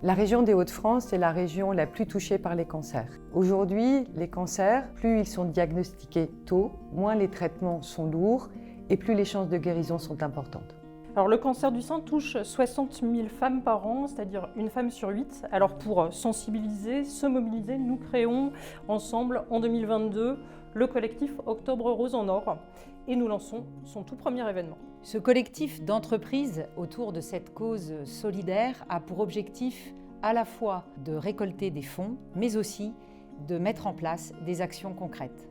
La région des Hauts-de-France est la région la plus touchée par les cancers. Aujourd'hui, les cancers, plus ils sont diagnostiqués tôt, moins les traitements sont lourds et plus les chances de guérison sont importantes. Alors, le cancer du sein touche 60 000 femmes par an, c'est-à-dire une femme sur 8. Alors pour sensibiliser, se mobiliser, nous créons ensemble en 2022 le collectif Octobre Rose en Or et nous lançons son tout premier événement. Ce collectif d'entreprises autour de cette cause solidaire a pour objectif à la fois de récolter des fonds, mais aussi de mettre en place des actions concrètes.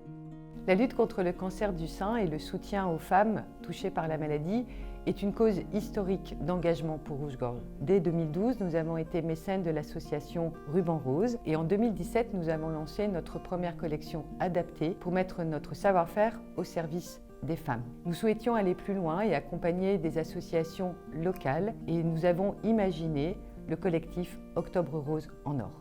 La lutte contre le cancer du sein et le soutien aux femmes touchées par la maladie est une cause historique d'engagement pour Rouge-Gorge. Dès 2012, nous avons été mécènes de l'association Ruban Rose et en 2017, nous avons lancé notre première collection adaptée pour mettre notre savoir-faire au service des femmes. Nous souhaitions aller plus loin et accompagner des associations locales et nous avons imaginé le collectif Octobre Rose en Or.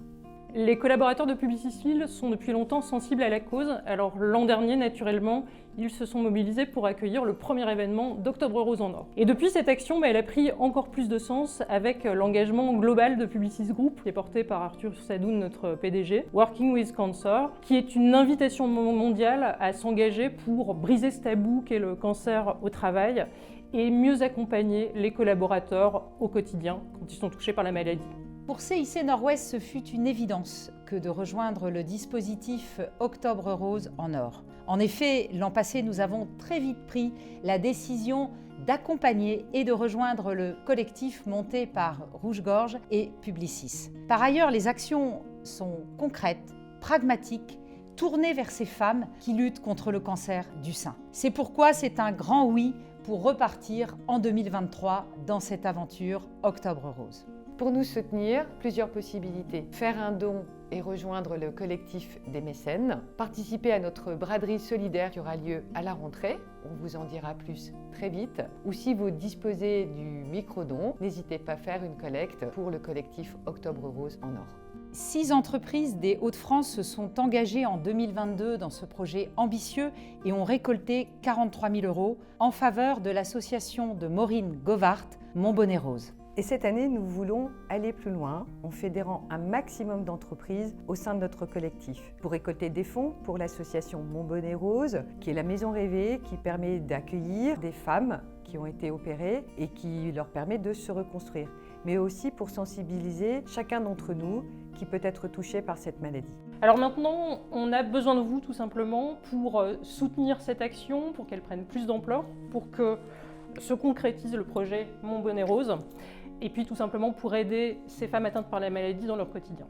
Les collaborateurs de Publicis sont depuis longtemps sensibles à la cause. Alors l'an dernier, naturellement, ils se sont mobilisés pour accueillir le premier événement d'Octobre Rose en Or. Et depuis cette action, elle a pris encore plus de sens avec l'engagement global de Publicis Group, qui est porté par Arthur Sadoun, notre PDG, Working with Cancer, qui est une invitation mondiale à s'engager pour briser ce tabou qu'est le cancer au travail et mieux accompagner les collaborateurs au quotidien quand ils sont touchés par la maladie. Pour CIC Nord-Ouest, ce fut une évidence que de rejoindre le dispositif Octobre Rose en Or. En effet, l'an passé, nous avons très vite pris la décision d'accompagner et de rejoindre le collectif monté par Rouge-Gorge et Publicis. Par ailleurs, les actions sont concrètes, pragmatiques, tournées vers ces femmes qui luttent contre le cancer du sein. C'est pourquoi c'est un grand oui pour repartir en 2023 dans cette aventure Octobre Rose. Pour nous soutenir, plusieurs possibilités. Faire un don et rejoindre le collectif des mécènes. Participer à notre braderie solidaire qui aura lieu à la rentrée. On vous en dira plus très vite. Ou si vous disposez du micro-don, n'hésitez pas à faire une collecte pour le collectif Octobre Rose en Or. 6 entreprises des Hauts-de-France se sont engagées en 2022 dans ce projet ambitieux et ont récolté 43 000 € en faveur de l'association de Maureen Govart, Mon Bonnet Rose. Et cette année, nous voulons aller plus loin en fédérant un maximum d'entreprises au sein de notre collectif pour récolter des fonds pour l'association Mon Bonnet Rose, qui est la maison rêvée qui permet d'accueillir des femmes qui ont été opérées et qui leur permet de se reconstruire, mais aussi pour sensibiliser chacun d'entre nous qui peut être touché par cette maladie. Alors maintenant, on a besoin de vous tout simplement pour soutenir cette action, pour qu'elle prenne plus d'ampleur, pour que se concrétise le projet Mon Bonnet Rose, et puis tout simplement pour aider ces femmes atteintes par la maladie dans leur quotidien.